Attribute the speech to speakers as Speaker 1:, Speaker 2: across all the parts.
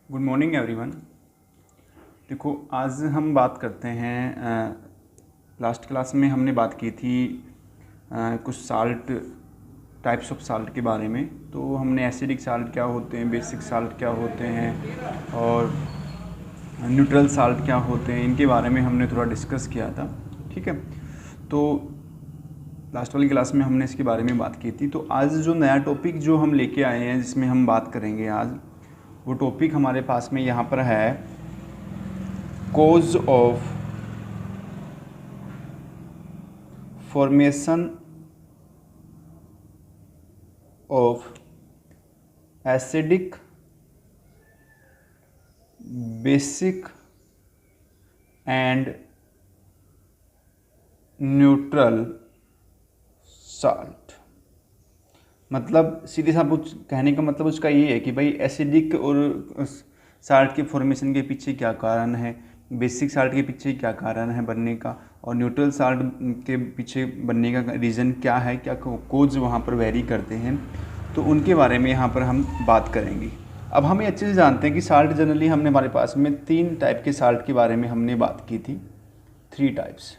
Speaker 1: Good morning everyone. देखो, आज हम बात करते हैं लास्ट क्लास में हमने बात की थी कुछ साल्ट, टाइप्स ऑफ साल्ट के बारे में। तो हमने एसिडिक साल्ट क्या होते हैं, बेसिक साल्ट क्या होते हैं और न्यूट्रल साल्ट क्या होते हैं, इनके बारे में हमने थोड़ा डिस्कस किया था। ठीक है, तो लास्ट वाली क्लास में हमने इसके बारे में बात की थी। तो आज जो नया टॉपिक जो हम लेके आए हैं जिसमें हम बात करेंगे आज, वो टॉपिक हमारे पास में यहाँ पर है cause of formation of acidic, basic and neutral salt. मतलब सीधे सा कहने का मतलब उसका ये है कि भाई एसिडिक और साल्ट के फॉर्मेशन के पीछे क्या कारण है, बेसिक साल्ट के पीछे क्या कारण है बनने का, और न्यूट्रल साल्ट के पीछे बनने का रीज़न क्या है, क्या कोज वहाँ पर वेरी करते हैं, तो उनके बारे में यहाँ पर हम बात करेंगे। अब हम ये अच्छे से जानते हैं कि साल्ट जनरली हमने हमारे पास में 3 टाइप के साल्ट के बारे में हमने बात की थी। 3 टाइप्स,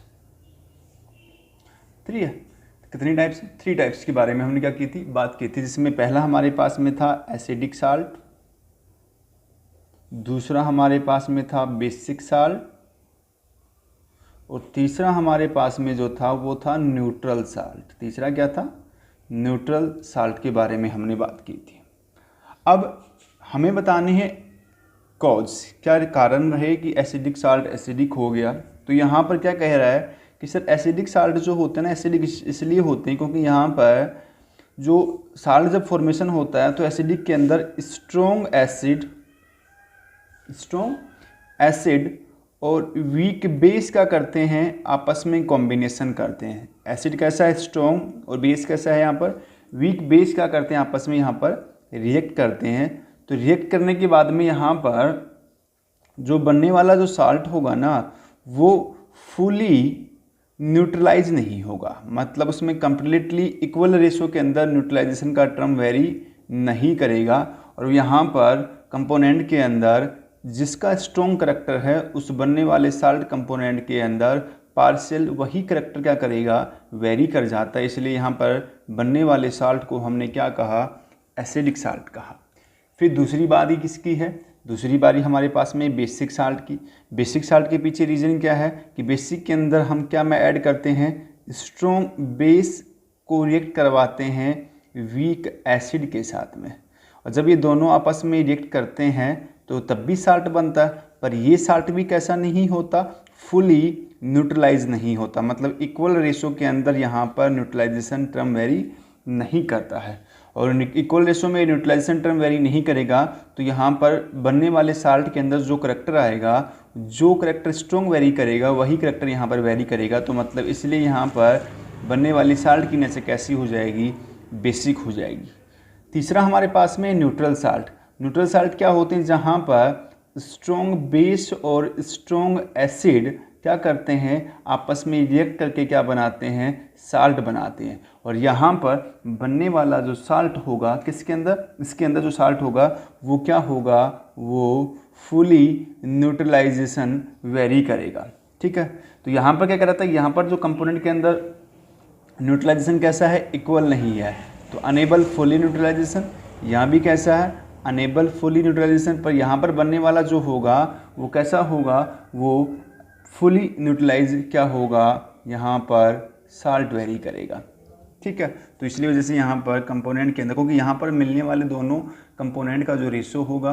Speaker 1: 3 है, कितनी टाइप्स? 3 टाइप्स के बारे में हमने क्या की थी, बात की थी। जिसमें पहला हमारे पास में था एसिडिक साल्ट, दूसरा हमारे पास में था बेसिक साल्ट, और तीसरा हमारे पास में जो था वो था न्यूट्रल साल्ट। तीसरा क्या था? न्यूट्रल साल्ट के बारे में हमने बात की थी। अब हमें बताने हैं कॉज, क्या कारण रहे कि एसिडिक साल्ट एसिडिक हो गया। तो यहाँ पर क्या कह रहा है कि सर एसिडिक साल्ट जो होते हैं ना, एसिडिक इसलिए होते हैं क्योंकि यहाँ पर जो साल्ट जब फॉर्मेशन होता है तो एसिडिक के अंदर स्ट्रॉन्ग एसिड और वीक बेस क्या करते हैं, आपस में कॉम्बिनेशन करते हैं। एसिड कैसा है? स्ट्रॉन्ग, और बेस कैसा है यहाँ पर? वीक बेस क्या करते हैं, आपस में यहाँ पर रिएक्ट करते हैं। तो रिएक्ट करने के बाद में यहाँ पर जो बनने वाला जो साल्ट होगा ना, वो फुली न्यूट्रलाइज नहीं होगा, मतलब उसमें कंप्लीटली इक्वल रेशो के अंदर न्यूट्रलाइजेशन का टर्म वेरी नहीं करेगा। और यहाँ पर कंपोनेंट के अंदर जिसका स्ट्रॉन्ग करैक्टर है, उस बनने वाले साल्ट कंपोनेंट के अंदर पार्शियल वही करैक्टर क्या करेगा, वेरी कर जाता है। इसलिए यहाँ पर बनने वाले साल्ट को हमने क्या कहा, एसिडिक साल्ट कहा। फिर दूसरी बारी किसकी है? दूसरी बारी हमारे पास में बेसिक साल्ट की। बेसिक साल्ट के पीछे रीज़न क्या है कि बेसिक के अंदर हम क्या में ऐड करते हैं, स्ट्रॉन्ग बेस को रिएक्ट करवाते हैं वीक एसिड के साथ में, और जब ये दोनों आपस में रिएक्ट करते हैं तो तब भी साल्ट बनता है। पर ये साल्ट भी कैसा नहीं होता, फुली न्यूट्रलाइज नहीं होता, मतलब इक्वल रेशो के अंदर यहाँ पर न्यूट्रलाइजेशन टर्म वेरी नहीं करता है। और इक्वल रेशो में न्यूट्रलाइजेशन टर्म वेरी नहीं करेगा तो यहाँ पर बनने वाले साल्ट के अंदर जो करैक्टर आएगा, जो करैक्टर स्ट्रॉन्ग वेरी करेगा वही करैक्टर यहाँ पर वेरी करेगा। तो मतलब इसलिए यहाँ पर बनने वाली साल्ट की नेचर कैसी हो जाएगी, बेसिक हो जाएगी। तीसरा हमारे पास में न्यूट्रल साल्ट। न्यूट्रल साल्ट क्या होते हैं, जहाँ पर स्ट्रॉन्ग बेस और स्ट्रॉन्ग एसिड क्या करते हैं, आपस में रिएक्ट करके क्या बनाते हैं, साल्ट बनाते हैं। और यहाँ पर बनने वाला जो साल्ट होगा किसके अंदर, इसके अंदर जो साल्ट होगा वो क्या होगा, वो फुली न्यूट्रलाइजेशन वेरी करेगा। ठीक है, तो यहाँ पर क्या कर रहा था, यहाँ पर जो कंपोनेंट के अंदर न्यूट्रलाइजेशन कैसा है, इक्वल नहीं है, तो अनेबल फुली न्यूट्रलाइजेशन। यहाँ भी कैसा है, अनेबल फुली न्यूट्रलाइजेशन। पर यहाँ पर बनने वाला जो होगा वो कैसा होगा, वो फुली न्यूट्रलाइज क्या होगा, यहाँ पर साल्ट वेरी करेगा। ठीक है, तो इसलिए वजह से यहाँ पर कंपोनेंट के अंदर, क्योंकि यहाँ पर मिलने वाले दोनों कंपोनेंट का जो रेशो होगा,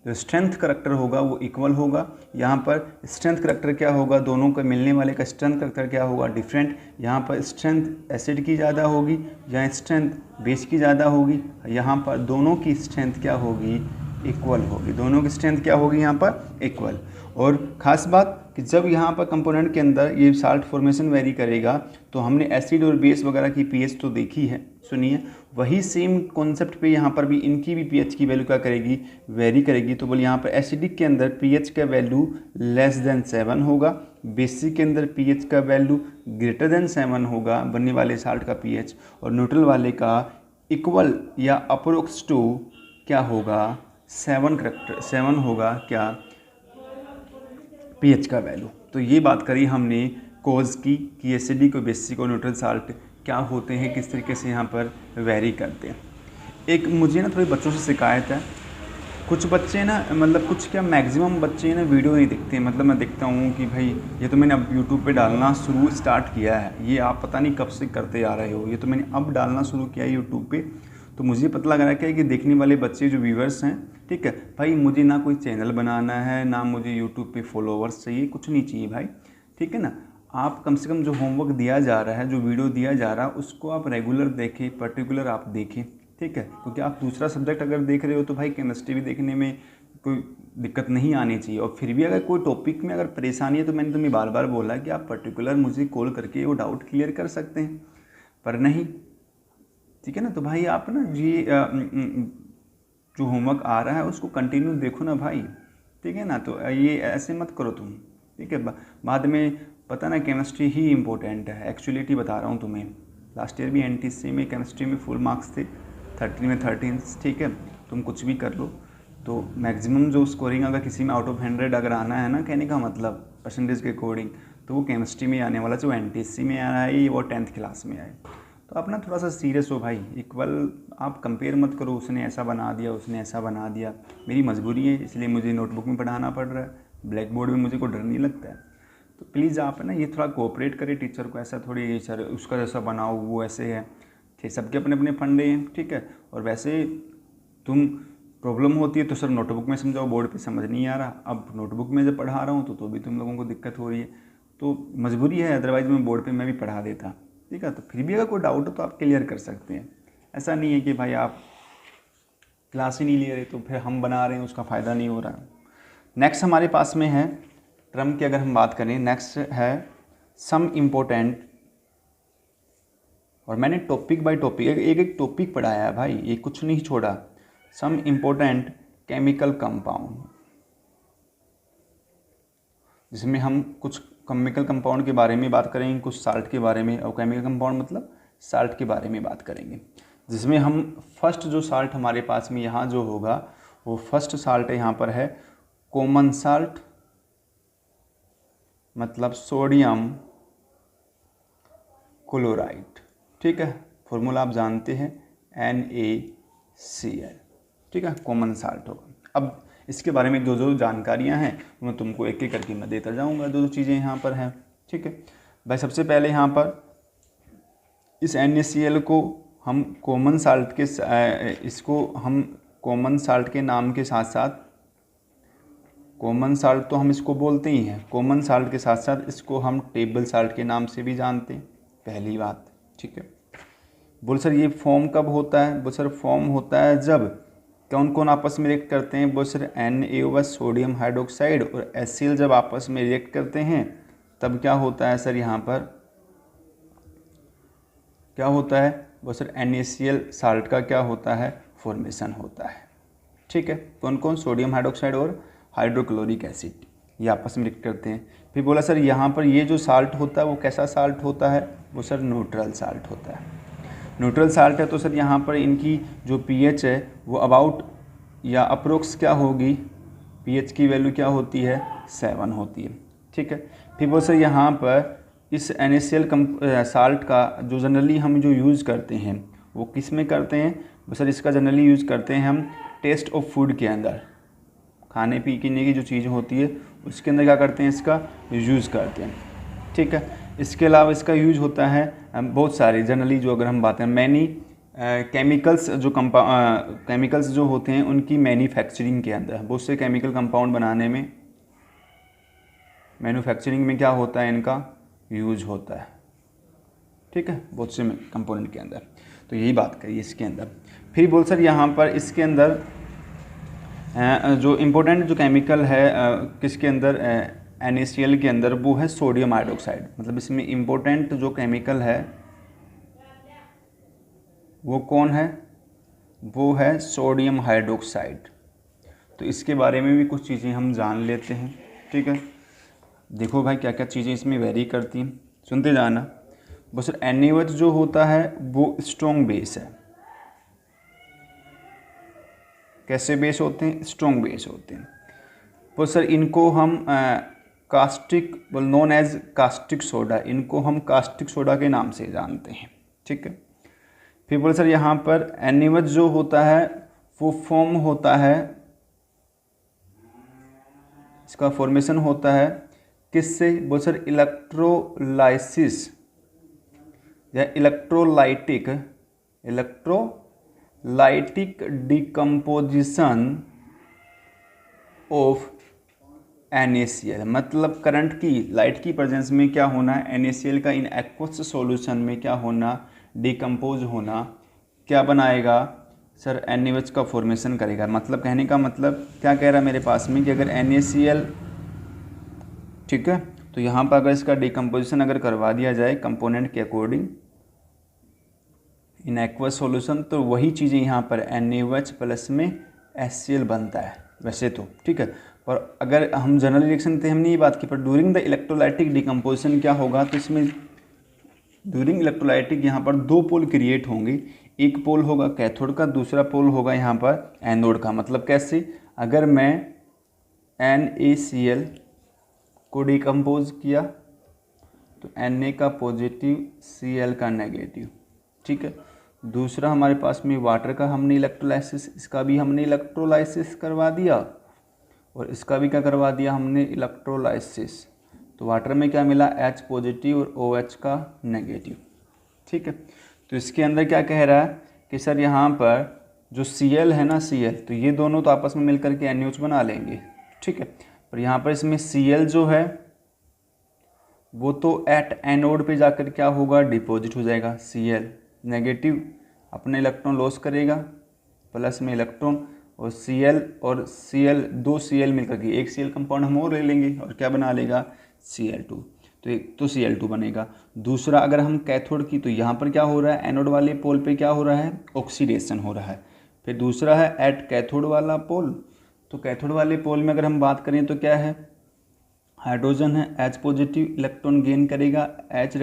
Speaker 1: जो स्ट्रेंथ करैक्टर होगा वो इक्वल होगा। यहाँ पर स्ट्रेंथ करैक्टर क्या होगा, दोनों के मिलने वाले का स्ट्रेंथ करैक्टर क्या होगा, डिफरेंट। यहाँ पर स्ट्रेंथ एसिड की ज़्यादा होगी, यहाँ स्ट्रेंथ बेस की ज़्यादा होगी। यहाँ पर दोनों की स्ट्रेंथ क्या होगी, इक्वल होगी। दोनों की स्ट्रेंथ क्या होगी यहाँ पर, इक्वल। और ख़ास बात कि जब यहाँ पर कंपोनेंट के अंदर ये साल्ट फॉर्मेशन वेरी करेगा, तो हमने एसिड और बेस वगैरह की पीएच तो देखी है, सुनिए, वही सेम कॉन्सेप्ट पे यहाँ पर भी इनकी भी पीएच की वैल्यू क्या करेगी, वेरी करेगी। तो बोले यहाँ पर एसिडिक के अंदर पीएच का वैल्यू लेस देन 7 होगा, बेसिक के अंदर पीएच का वैल्यू ग्रेटर देन 7 होगा बनने वाले साल्ट का पीएच, और न्यूट्रल वाले का इक्वल या अप्रोक्स टू क्या होगा, 7 होगा क्या पीएच का वैल्यू। तो ये बात करी हमने कोज की कि एसिडिक और बेसिक और न्यूट्रल साल्ट क्या होते हैं, किस तरीके से यहाँ पर वेरी करते हैं। एक मुझे ना थोड़े बच्चों से शिकायत है, कुछ बच्चे ना मतलब कुछ क्या मैक्सिमम बच्चे ना वीडियो नहीं देखते। मतलब मैं देखता हूँ कि भाई ये तो मैंने अब यूट्यूब पे डालना स्टार्ट किया है, ये आप पता नहीं कब से करते आ रहे हो, ये तो मैंने अब डालना शुरू किया है यूट्यूब पे। तो मुझे पता लग रहा है कि देखने वाले बच्चे जो व्यूअर्स हैं, ठीक है भाई, मुझे ना कोई चैनल बनाना है, ना मुझे यूट्यूब पे फॉलोवर्स चाहिए, कुछ नहीं चाहिए भाई, ठीक है ना। आप कम से कम जो होमवर्क दिया जा रहा है, जो वीडियो दिया जा रहा है, उसको आप रेगुलर देखें, पर्टिकुलर आप देखें, ठीक है। क्योंकि आप दूसरा सब्जेक्ट अगर देख रहे हो तो भाई केमिस्ट्री भी देखने में कोई दिक्कत नहीं आनी चाहिए। और फिर भी अगर कोई टॉपिक में अगर परेशानी है तो मैंने तुम्हें बार बार बोला कि आप पर्टिकुलर मुझे कॉल करके वो डाउट क्लियर कर सकते हैं, पर नहीं, ठीक है ना। तो भाई आप ना ये जो होमवर्क आ रहा है उसको कंटिन्यू देखो ना भाई, ठीक है ना। तो ये ऐसे मत करो तुम, ठीक है। बाद में पता ना केमिस्ट्री ही इम्पोर्टेंट है, एक्चुअलिटी बता रहा हूँ तुम्हें। लास्ट ईयर भी एनटीसी में केमिस्ट्री में फुल मार्क्स थे, 13 में 13, ठीक है। तुम कुछ भी कर लो, तो मैक्सिमम जो स्कोरिंग अगर किसी में आउट ऑफ 100 अगर आना है ना, कहने का मतलब परसेंटेज के अकॉर्डिंग, तो वो केमिस्ट्री में आने वाला, जो एनटीसी में आ रहा है वो 10th क्लास में आए। तो आप ना थोड़ा सा सीरियस हो भाई, इक्वल आप कंपेयर मत करो, उसने ऐसा बना दिया, उसने ऐसा बना दिया। मेरी मजबूरी है, इसलिए मुझे नोटबुक में पढ़ाना पड़ रहा है, ब्लैक बोर्ड में मुझे को डर नहीं लगता है। तो प्लीज़ आप ना ये थोड़ा कोऑपरेट करें टीचर को, ऐसा थोड़ी सर उसका जैसा बनाओ, वो ऐसे है, ठीक, सबके अपने अपने फंडे हैं, ठीक है। और वैसे तुम प्रॉब्लम होती है तो सर नोटबुक में समझाओ, बोर्ड पे समझ नहीं आ रहा, अब नोटबुक में जब पढ़ा रहा हूँ तो भी तुम लोगों को दिक्कत हो रही है, तो मजबूरी है, अदरवाइज़ मैं बोर्ड पे मैं भी पढ़ा देता, ठीक है। तो फिर भी अगर कोई डाउट हो तो आप क्लियर कर सकते हैं। ऐसा नहीं है कि भाई आप क्लास ही नहीं ले रहे तो फिर हम बना रहे हैं उसका फ़ायदा नहीं हो रहा। नेक्स्ट हमारे पास में है टर्म की, अगर हम बात करें, नेक्स्ट है सम इम्पोर्टेंट, और मैंने टॉपिक बाय टॉपिक एक एक टॉपिक पढ़ाया है भाई, ये कुछ नहीं छोड़ा। सम इम्पोर्टेंट केमिकल कंपाउंड, जिसमें हम कुछ केमिकल कंपाउंड के बारे में बात करेंगे, कुछ साल्ट के बारे में, और केमिकल कंपाउंड मतलब साल्ट के बारे में बात करेंगे। जिसमें हम फर्स्ट जो साल्ट हमारे पास में यहाँ जो होगा, वो फर्स्ट साल्ट यहाँ पर है कॉमन साल्ट, मतलब सोडियम क्लोराइड, ठीक है। फॉर्मूला आप जानते हैं NaCl, ठीक है, कॉमन साल्ट होगा। अब इसके बारे में जो जो जानकारियां हैं मैं तुमको एक एक करके मैं देता जाऊंगा, जो जो चीज़ें यहाँ पर हैं, ठीक है भाई। सबसे पहले यहाँ पर इस NaCl को हम कॉमन साल्ट के इसको हम कॉमन साल्ट के नाम के साथ साथ, कॉमन साल्ट तो हम इसको बोलते ही हैं, कॉमन साल्ट के साथ साथ इसको हम टेबल साल्ट के नाम से भी जानते हैं, पहली बात, ठीक है। बोल सर ये फॉर्म कब होता है? बोल सर फॉर्म होता है जब कौन कौन आपस में रिएक्ट करते हैं? बोल सर NaOH सोडियम हाइड्रोक्साइड और HCl जब आपस में रिएक्ट करते हैं तब क्या होता है सर, यहाँ पर क्या होता है? बोल सर NaCl साल्ट का क्या होता है, फॉर्मेशन होता है, ठीक है। कौन कौन? सोडियम हाइड्रोक्साइड और हाइड्रोक्लोरिक एसिड, ये आपस में रिएक्ट करते हैं। फिर बोला सर यहाँ पर ये जो साल्ट होता है वो कैसा साल्ट होता है? वो सर न्यूट्रल साल्ट होता है। न्यूट्रल साल्ट है तो सर यहाँ पर इनकी जो पीएच है वो अबाउट या अप्रोक्स क्या होगी, पीएच की वैल्यू क्या होती है, 7 होती है, ठीक है। फिर वो सर यहाँ पर इस NaCl साल्ट का जो जनरली हम जो यूज़ करते हैं वो किस में करते हैं? वो सर इसका जनरली यूज़ करते हैं हम टेस्ट ऑफ फूड के अंदर, खाने पीने की जो चीज़ होती है उसके अंदर क्या करते हैं, इसका यूज़ करते हैं, ठीक है। इसके अलावा इसका यूज होता है बहुत सारे, जनरली जो अगर हम बात करें मैनी केमिकल्स, जो केमिकल्स जो होते हैं उनकी मैन्युफैक्चरिंग के अंदर, बहुत से केमिकल कंपाउंड बनाने में, मैन्युफैक्चरिंग में क्या होता है, इनका यूज होता है, ठीक है, बहुत से कंपोनेंट के अंदर। तो यही बात करिए इसके अंदर। फिर बोल सर यहाँ पर इसके अंदर जो इम्पोर्टेंट जो केमिकल है किसके अंदर, NaCl के अंदर, वो है सोडियम हाइड्रोक्साइड। मतलब इसमें इम्पोर्टेंट जो केमिकल है वो कौन है, वो है सोडियम हाइड्रोक्साइड। तो इसके बारे में भी कुछ चीज़ें हम जान लेते हैं, ठीक है। देखो भाई क्या क्या चीज़ें इसमें वेरी करती हैं, सुनते जाना। बस NaOH जो होता है वो स्ट्रॉन्ग बेस है, कैसे बेस होते हैं? स्ट्रॉन्ग बेस होते हैं। तो सर इनको हम caustic known as caustic soda, इनको हम कास्टिक सोडा के नाम से जानते हैं। ठीक है। फिर बोले सर यहाँ पर NaOH जो होता है वो फॉर्म होता है, इसका फॉर्मेशन होता है किससे? बोले सर इलेक्ट्रोलाइसिस या इलेक्ट्रोलाइटिक डिकम्पोजिशन ऑफ NaCl। मतलब करंट की, लाइट की प्रेजेंस में क्या होना है? NaCl का इन एक्वस सॉल्यूशन में क्या होना? डिकम्पोज होना। क्या बनाएगा सर? NaOH का फॉर्मेशन करेगा। मतलब कहने का मतलब क्या कह रहा है मेरे पास में कि अगर NaCl, ठीक है, तो यहाँ पर अगर इसका डिकम्पोजिशन अगर करवा दिया जाए कंपोनेंट के अकॉर्डिंग इन एक्वस सॉल्यूशन, तो वही चीज़ें यहाँ पर NaOH प्लस में HCl बनता है वैसे तो। ठीक है, पर अगर हम जनरल रिएक्शन थे हमने ये बात की, पर ड्यूरिंग द इलेक्ट्रोलाइटिक डिकम्पोजिशन क्या होगा? तो इसमें ड्यूरिंग इलेक्ट्रोलाइटिक यहाँ पर दो पोल क्रिएट होंगे। एक पोल होगा कैथोड का, दूसरा पोल होगा यहाँ पर एनोड का। मतलब कैसे? अगर मैं NaCl को डिकम्पोज किया तो Na का पॉजिटिव, Cl का नेगेटिव। ठीक है। दूसरा हमारे पास में वाटर का हमने इलेक्ट्रोलाइसिस, इसका भी हमने इलेक्ट्रोलाइसिस करवा दिया और इसका भी क्या करवा दिया हमने? इलेक्ट्रोलाइसिस। तो वाटर में क्या मिला? H पॉजिटिव और OH का नेगेटिव। ठीक है। तो इसके अंदर क्या कह रहा है कि सर यहाँ पर जो Cl है ना, Cl, तो ये दोनों तो आपस में मिलकर के NaOH बना लेंगे। ठीक है। पर यहाँ पर इसमें Cl जो है वो तो एट एनोड पे जाकर क्या होगा? डिपॉजिट हो जाएगा। Cl नेगेटिव अपने इलेक्ट्रॉन लॉस करेगा, प्लस में इलेक्ट्रॉन, और Cl दो Cl मिलकर के एक Cl कंपाउंड हम और ले लेंगे और क्या बना लेगा? Cl2। तो एक तो Cl2 बनेगा। दूसरा अगर हम कैथोड की, तो यहाँ पर क्या हो रहा है? एनोड वाले पोल पे क्या हो रहा है? ऑक्सीडेशन हो रहा है। फिर दूसरा है एट कैथोड वाला पोल। तो कैथोड वाले पोल में अगर हम बात करें तो क्या है? हाइड्रोजन है, H पॉजिटिव इलेक्ट्रॉन गेन करेगा, H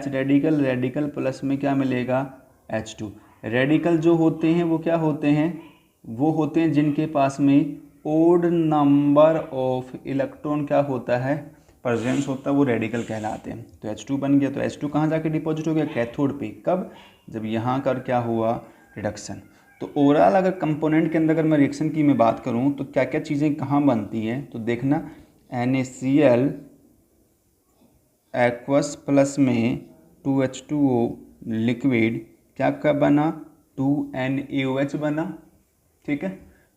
Speaker 1: रेडिकल प्लस में क्या मिलेगा? H2। रेडिकल जो होते हैं वो क्या होते हैं? वो होते हैं जिनके पास में ओड नंबर ऑफ इलेक्ट्रॉन क्या होता है? प्रेजेंस होता है, वो रेडिकल कहलाते हैं। तो H2 बन गया। तो H2 कहाँ जाके डिपॉजिट हो गया? कैथोड पे। कब? जब यहाँ कर क्या हुआ? रिडक्शन। तो ओवरऑल अगर कंपोनेंट के अंदर अगर मैं रिएक्शन की मैं बात करूँ तो क्या क्या चीज़ें कहाँ बनती हैं, तो देखना NaCl एक्वस प्लस में 2H2O लिक्विड क्या क्या बना? 2NaOH बना। ठीक है,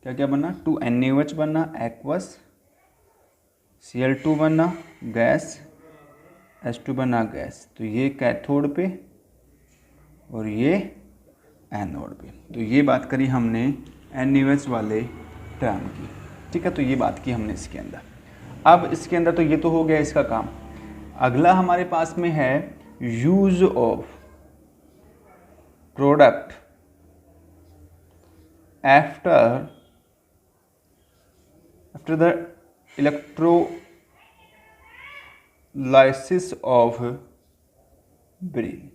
Speaker 1: क्या क्या बना? 2NaOH बना एक्वस, Cl2 बना गैस, H2 बना गैस। तो ये कैथोड पे और ये एनोड पे। तो ये बात करी हमने NaOH वाले टर्म की। ठीक है, तो ये बात की हमने इसके अंदर। अब इसके अंदर तो ये तो हो गया इसका काम। अगला हमारे पास में है use of product after the electrolysis of brine.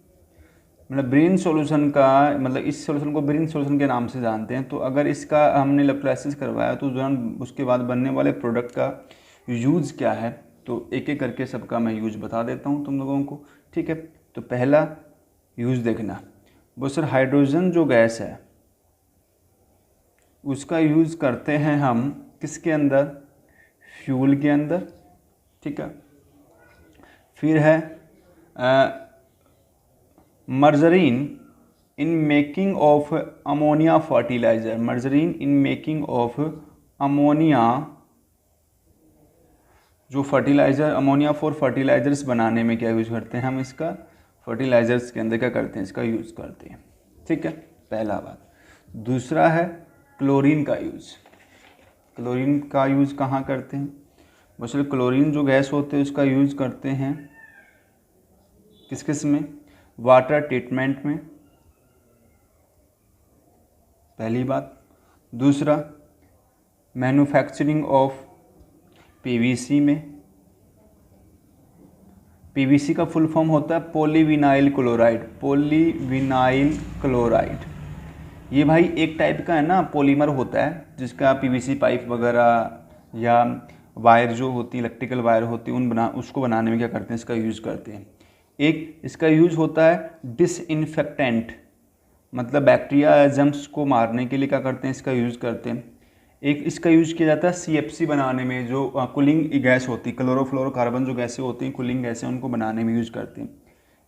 Speaker 1: मतलब ब्रीन सॉल्यूशन का, मतलब इस सॉल्यूशन को ब्रीन सॉल्यूशन के नाम से जानते हैं। तो अगर इसका हमने इलेक्ट्रोलाइसिस करवाया तो जो उसके बाद बनने वाले प्रोडक्ट का यूज़ क्या है, तो एक एक करके सबका मैं यूज़ बता देता हूँ तुम लोगों को। ठीक है, तो पहला यूज़ देखना, वो सर हाइड्रोजन जो गैस है उसका यूज़ करते हैं हम किसके अंदर? फ्यूल के अंदर। ठीक है, फिर है margarine in making of ammonia fertilizer. Margarine in making of ammonia, जो फर्टिलाइज़र, अमोनिया फॉर फर्टिलाइज़र्स बनाने में क्या यूज़ करते हैं हम? इसका फर्टिलाइज़र्स के अंदर क्या करते हैं? इसका यूज़ करते हैं। ठीक है, पहला बात। दूसरा है क्लोरीन का यूज़। क्लोरीन का यूज़ कहाँ करते हैं? बस क्लोरीन जो गैस होते हैं उसका यूज़ करते हैं किस किस में? वाटर ट्रीटमेंट में, पहली बात। दूसरा मैन्युफैक्चरिंग ऑफ PVC में। PVC का फुल फॉर्म होता है पॉलीविनाइल क्लोराइड। Polyvinyl chloride. ये भाई एक टाइप का है ना पॉलीमर होता है, जिसका पीवीसी पाइप वगैरह या वायर जो होती है, इलेक्ट्रिकल वायर होती है, उसको बनाने में क्या करते हैं, इसका यूज़ करते हैं। एक इसका यूज़ होता है डिसइंफेक्टेंट, मतलब बैक्टीरिया जम्स को मारने के लिए क्या करते हैं, इसका यूज़ करते हैं। एक इसका यूज़ किया जाता है CFC बनाने में, जो कूलिंग गैस होती है, क्लोरोफ्लोरोकार्बन जो गैसें होती हैं, कूलिंग गैसें, उनको बनाने में यूज़ करते हैं।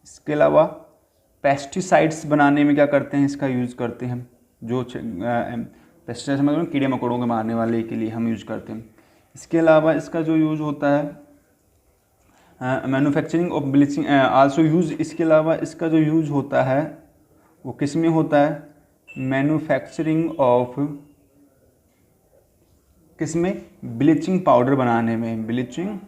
Speaker 1: इसके अलावा पेस्टिसाइड्स बनाने में क्या करते हैं, इसका यूज़ करते हैं। जो पेस्टिसाइड्स मतलब कीड़े मकोड़ों के मारने वाले के लिए हम यूज़ करते हैं। इसके अलावा इसका जो यूज़ होता है manufacturing of bleaching also use, इसके अलावा इसका जो यूज़ होता है वो किस में होता है, मैन्युफैक्चरिंग ऑफ किस में, ब्लीचिंग पाउडर बनाने में। ब्लीचिंग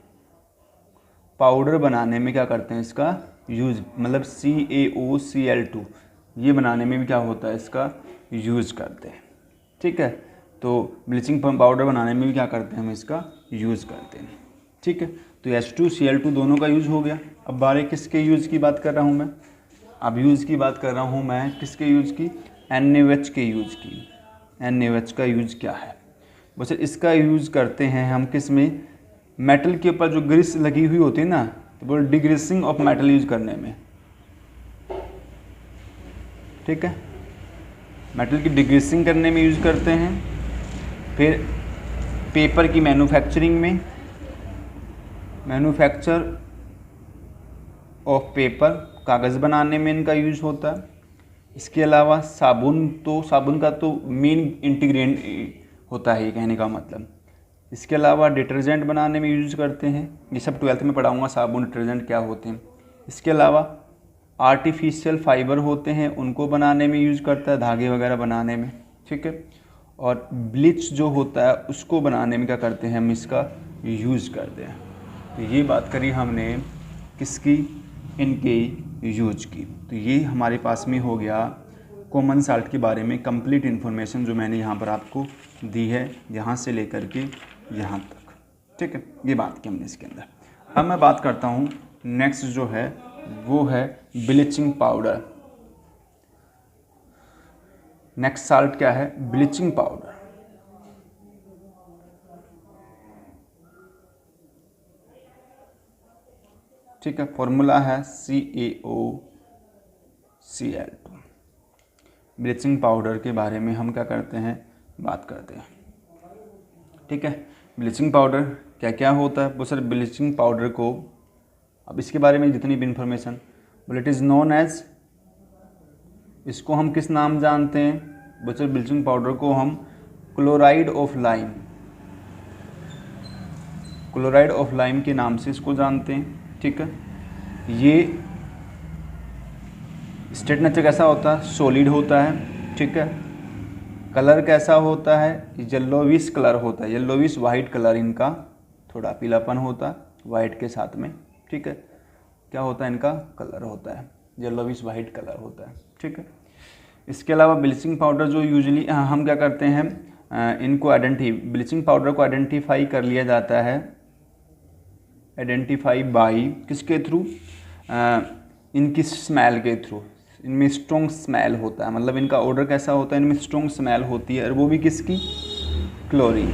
Speaker 1: पाउडर बनाने में क्या करते हैं, इसका यूज़, मतलब CaOCl2 ये बनाने में भी क्या होता है, इसका यूज़ करते हैं। ठीक है, तो ब्लीचिंग पाउडर बनाने में भी क्या करते हैं, हम इसका यूज़ करते हैं। ठीक है, तो H2Cl2 दोनों का यूज़ हो गया। अब बारे किसके यूज़ की बात कर रहा हूँ मैं, अब यूज़ की बात कर रहा हूँ मैं किसके यूज़ की, NaOH के यूज़ की। NaOH का यूज़ क्या है, बस इसका यूज़ करते हैं हम किस में, मेटल के ऊपर जो ग्रीस लगी हुई होती है ना, तो बोल डिग्रीसिंग ऑफ मेटल यूज़ करने में। ठीक है, मेटल की डिग्रीसिंग करने में यूज़ करते हैं। फिर पेपर की मैन्युफैक्चरिंग में, मैन्युफैक्चर ऑफ पेपर, कागज़ बनाने में इनका यूज़ होता है। इसके अलावा साबुन, तो साबुन का तो मेन इंटीग्रेंट होता है, ये कहने का मतलब। इसके अलावा डिटर्जेंट बनाने में यूज़ करते हैं, ये सब 12th में पढ़ाऊँगा, साबुन डिटर्जेंट क्या होते हैं। इसके अलावा आर्टिफिशियल फाइबर होते हैं, उनको बनाने में यूज़ करता है, धागे वगैरह बनाने में। ठीक है, और ब्लीच जो होता है उसको बनाने में क्या करते हैं, हम इसका यूज़ करते हैं। तो ये बात करी हमने किसकी, इनके यूज की। तो ये हमारे पास में हो गया कॉमन साल्ट के बारे में कंप्लीट इन्फॉर्मेशन जो मैंने यहाँ पर आपको दी है, यहाँ से लेकर के यहाँ तक। ठीक है, ये बात की हमने इसके अंदर। अब मैं बात करता हूँ नेक्स्ट जो है वो है ब्लीचिंग पाउडर। नेक्स्ट साल्ट क्या है, ब्लीचिंग पाउडर। ठीक है, फॉर्मूला है CaOCl2। ब्लीचिंग पाउडर के बारे में हम क्या करते हैं, बात करते हैं। ठीक है, ब्लीचिंग पाउडर क्या क्या होता है, वो सर ब्लीचिंग पाउडर को, अब इसके बारे में जितनी भी इंफॉर्मेशन, बोले इट इज़ नोन एज, इसको हम किस नाम जानते हैं, बच्चों ब्लीचिंग पाउडर को हम chloride of lime, chloride of lime के नाम से इसको जानते हैं। ठीक है, ये स्टेट नेचर कैसा होता है, सॉलिड होता है। ठीक है, कलर कैसा होता है, येलोविश कलर होता है, येलोविश वाइट कलर, इनका थोड़ा पीलापन होता है वाइट के साथ में। ठीक है, क्या होता है, इनका कलर होता है येलोविश वाइट कलर होता है। ठीक है, इसके अलावा ब्लीचिंग पाउडर जो यूजुअली हम क्या करते हैं, इनको ब्लीचिंग पाउडर को आइडेंटिफाई कर लिया जाता है, आइडेंटिफाई बाई किसके थ्रू, इनकी स्मेल के थ्रू। इनमें स्ट्रॉन्ग स्मेल होता है, मतलब इनका ऑर्डर कैसा होता है, इनमें स्ट्रॉन्ग स्मेल होती है, और वो भी किसकी, क्लोरीन।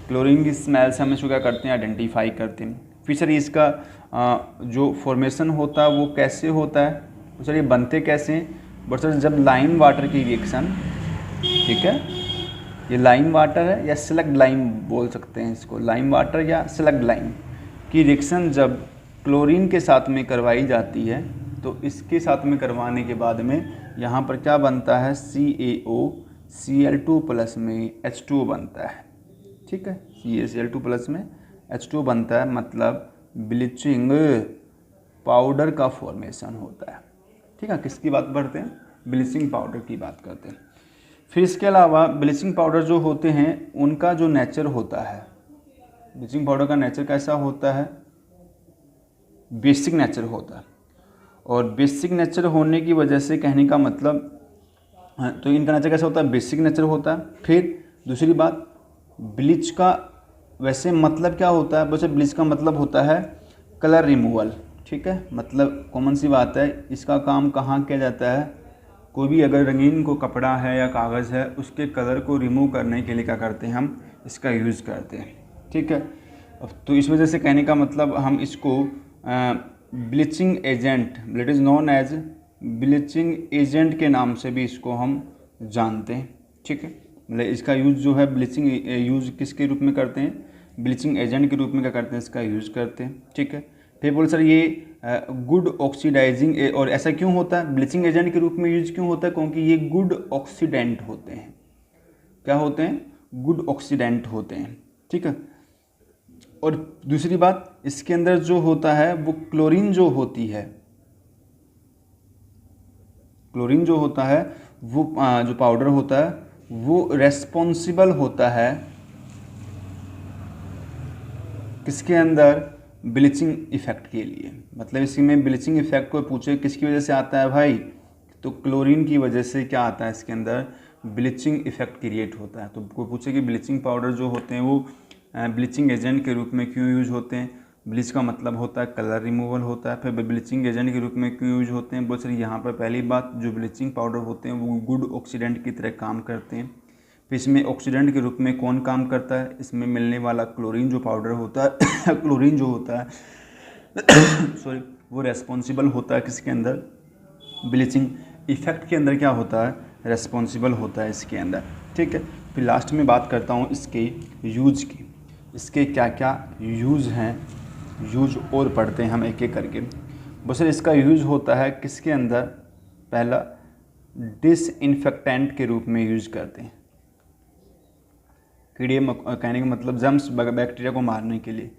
Speaker 1: क्लोरीन की स्मेल से हम इसको क्या करते हैं, आइडेंटिफाई करते हैं। फिर सर इसका जो फॉर्मेशन होता है वो कैसे होता है, सर ये बनते कैसे हैं, बट सर जब लाइम वाटर की रिएक्शन, ठीक है, ये लाइम वाटर है या स्लग्ड लाइम बोल सकते हैं इसको, लाइम वाटर या स्लग्ड लाइम की रिएक्शन जब क्लोरीन के साथ में करवाई जाती है, तो इसके साथ में करवाने के बाद में यहाँ पर क्या बनता है, CaOCl2 प्लस में H2O बनता है। ठीक है, CaCl2 प्लस में H2O बनता है, मतलब ब्लीचिंग पाउडर का फॉर्मेशन होता है। ठीक है, किसकी बात करते हैं, ब्लीचिंग पाउडर की बात करते हैं। फिर इसके अलावा ब्लीचिंग पाउडर जो होते हैं उनका जो नेचर होता है, ब्लीचिंग पाउडर का नेचर कैसा होता है, बेसिक नेचर होता है। और बेसिक नेचर होने की वजह से कहने का मतलब, तो इनका नेचर कैसा होता है, बेसिक नेचर होता है। फिर दूसरी बात, ब्लीच का वैसे मतलब क्या होता है, वैसे ब्लीच का मतलब होता है कलर रिमूवल। ठीक है, मतलब कॉमन सी बात है, इसका काम कहाँ किया जाता है, कोई भी अगर रंगीन को कपड़ा है या कागज़ है, उसके कलर को रिमूव करने के लिए क्या करते हैं, हम इसका यूज़ करते हैं। ठीक है, अब तो इस वजह से कहने का मतलब हम इसको bleaching agent, it is known as bleaching agent के नाम से भी इसको हम जानते हैं। ठीक है, मतलब इसका यूज़ जो है ब्लीचिंग यूज़ किसके रूप में करते हैं, ब्लीचिंग एजेंट के रूप में क्या करते हैं, इसका यूज़ करते हैं। ठीक है, फिर बोल सर ये गुड ऑक्सीडाइजिंग, और ऐसा क्यों होता है, ब्लीचिंग एजेंट के रूप में यूज क्यों होता है, क्योंकि ये गुड ऑक्सीडेंट होते हैं। क्या होते हैं, गुड ऑक्सीडेंट होते हैं। ठीक है, और दूसरी बात, इसके अंदर जो होता है वो क्लोरीन जो होती है, क्लोरीन जो होता है वो जो पाउडर होता है वो रेस्पॉन्सिबल होता है किसके अंदर, ब्लीचिंग इफेक्ट के लिए। मतलब इसमें ब्लीचिंग इफेक्ट को पूछे किसकी वजह से आता है भाई, तो क्लोरीन की वजह से क्या आता है, इसके अंदर ब्लीचिंग इफेक्ट क्रिएट होता है। तो कोई पूछे कि ब्लीचिंग पाउडर जो होते हैं वो ब्लीचिंग एजेंट के रूप में क्यों यूज होते हैं, ब्लीच का मतलब होता है कलर रिमूवल होता है, फिर ब्लीचिंग एजेंट के रूप में क्यों यूज होते हैं, बहुत सारी यहाँ पर पहली बात, जो ब्लीचिंग पाउडर होते हैं वो गुड ऑक्सीडेंट की तरह काम करते हैं। फिर इसमें ऑक्सीडेंट के रूप में कौन काम करता है, इसमें मिलने वाला क्लोरीन जो पाउडर होता है क्लोरीन जो होता है सॉरी, वो रेस्पॉन्सिबल होता है किसके अंदर, ब्लीचिंग इफेक्ट के अंदर क्या होता है, रेस्पॉन्सिबल होता है इसके अंदर। ठीक है, फिर लास्ट में बात करता हूँ इसके यूज की, इसके क्या क्या यूज़ हैं, यूज और पढ़ते हैं हम एक एक करके। बस इसका यूज़ होता है किसके अंदर, पहला डिसइंफेक्टेंट के रूप में यूज़ करते हैं, कीड़े कहने का मतलब जर्म्स बैक्टीरिया को मारने के लिए।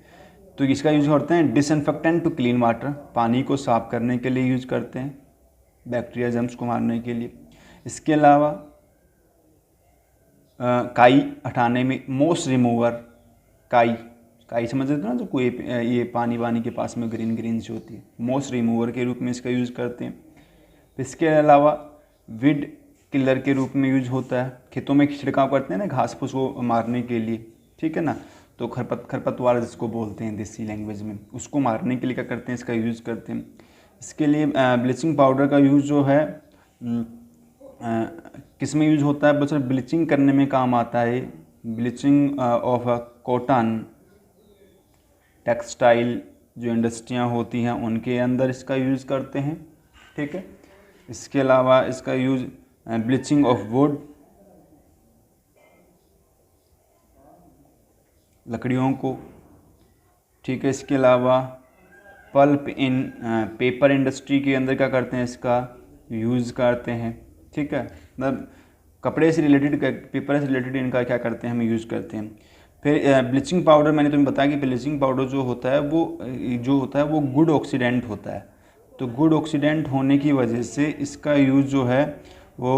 Speaker 1: तो इसका यूज़ करते हैं डिसइंफेक्टेंट टू क्लीन वाटर, पानी को साफ करने के लिए यूज़ करते हैं, बैक्टीरिया जर्म्स को मारने के लिए। इसके अलावा काई हटाने में, मोस रिमूवर, काई समझ लेते हो ना, जो कोई ये पानी वानी के पास में ग्रीन ग्रीन सी होती है, मोस रिमूवर के रूप में इसका यूज़ करते हैं। इसके अलावा विड किलर के रूप में यूज होता है, खेतों में छिड़काव करते हैं ना घास फूस को मारने के लिए। ठीक है ना, तो खरपतवार जिसको बोलते हैं देसी लैंग्वेज में, उसको मारने के लिए क्या करते हैं, इसका यूज़ करते हैं। इसके लिए ब्लीचिंग पाउडर का यूज़ जो है किस में यूज होता है, बस ब्लीचिंग करने में काम आता है, ब्लीचिंग ऑफ कॉटन, टेक्सटाइल जो इंडस्ट्रियाँ होती हैं उनके अंदर इसका यूज़ करते हैं। ठीक है, इसके अलावा इसका यूज़ ब्लीचिंग ऑफ वुड, लकड़ियों को। ठीक है, इसके अलावा पल्प इन पेपर इंडस्ट्री के अंदर क्या करते हैं, इसका यूज़ करते हैं। ठीक है, मतलब कपड़े से रिलेटेड, पेपर से रिलेटेड इनका क्या करते हैं, हम यूज़ करते हैं। फिर ब्लीचिंग पाउडर, मैंने तुम्हें बताया कि ब्लीचिंग पाउडर जो होता है वो गुड ऑक्सीडेंट होता है। तो गुड ऑक्सीडेंट होने की वजह से इसका यूज़ जो है वो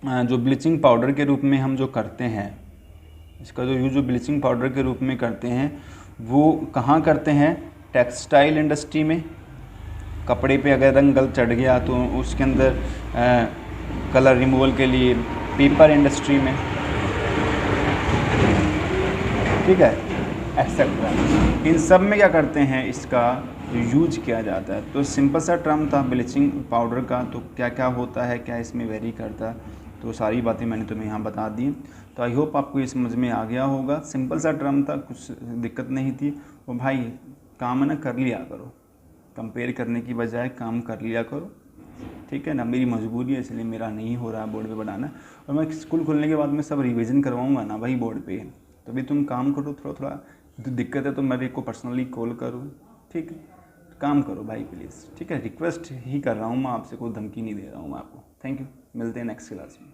Speaker 1: जो ब्लीचिंग पाउडर के रूप में हम जो करते हैं, इसका जो यूज़ जो ब्लीचिंग पाउडर के रूप में करते हैं वो कहाँ करते हैं, टेक्सटाइल इंडस्ट्री में। कपड़े पे अगर रंग गल चढ़ गया तो उसके अंदर कलर रिमूवल के लिए पेपर इंडस्ट्री में। ठीक है, एक्सेट्रा, इन सब में क्या करते हैं, इसका यूज किया जाता है। तो सिंपल सा टर्म था ब्लीचिंग पाउडर का, तो क्या क्या होता है, क्या इसमें वेरी करता है, तो सारी बातें मैंने तुम्हें यहाँ बता दी। तो आई होप आपको ये समझ में आ गया होगा। सिंपल सा टर्म था, कुछ दिक्कत नहीं थी। और भाई काम है ना, कर लिया करो, कंपेयर करने की बजाय काम कर लिया करो। ठीक है ना, मेरी मजबूरी है इसलिए मेरा नहीं हो रहा है बोर्ड पे बनाना, और मैं स्कूल खुलने के बाद में सब रिवीजन करवाऊँगा ना भाई बोर्ड पे, तभी तुम काम करो। थोड़ा तो दिक्कत है तो मेरे को पर्सनली कॉल करो। ठीक है, काम करो भाई प्लीज़। ठीक है, रिक्वेस्ट ही कर रहा हूँ मैं आपसे, कोई धमकी नहीं दे रहा हूँ मैं आपको। थैंक यू, मिलते हैं नेक्स्ट क्लास में।